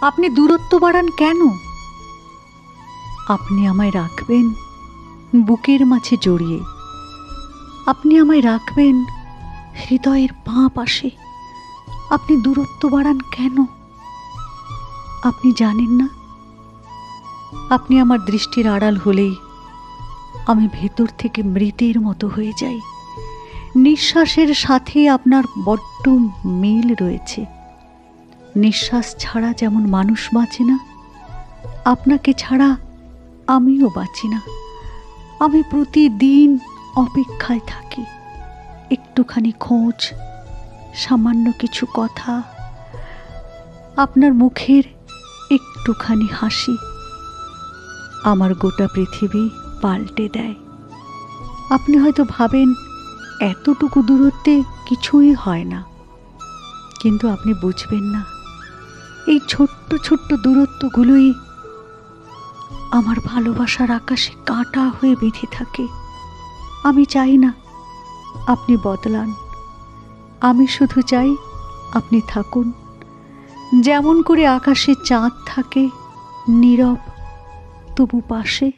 আপনি দূরত্ব বাড়ান কেন? আপনি আমায় রাখবেন বুকের মাঝে জড়িয়ে, আপনি আমায় রাখবেন হৃদয়ের বাঁ পাশে। আপনি দূরত্ব বাড়ান কেন? আপনি জানেন না? আপনি আমার দৃষ্টির আড়াল হলেই আমি ভেতর থেকে মৃতের মতো হয়ে যাই। নিঃশ্বাসের সাথে আপনার বড্ড মিল রয়েছে। নিঃশ্বাস ছাড়া যেমন মানুষ বাঁচে না, আপনাকে ছাড়া আমিও বাঁচি না। আমি প্রতিদিন অপেক্ষায় থাকি, একটুখানি খোঁজ, সামান্য কিছু কথা, আপনার মুখের একটুখানি হাসি আমার গোটা পৃথিবী পাল্টে দেয়। আপনি হয়তো ভাবেন এতটুকু দূরত্বে কিছুই হয় না, কিন্তু আপনি বুঝবেন না, এই ছোট্ট ছোট্ট দূরত্বগুলোই আমার ভালোবাসার আকাশে কাঁটা হয়ে বেঁধে থাকে। আমি চাই না আপনি বদলান, আমি শুধু চাই আপনি থাকুন। যেমন করে আকাশে চাঁদ থাকে নীরব তবু পাশে,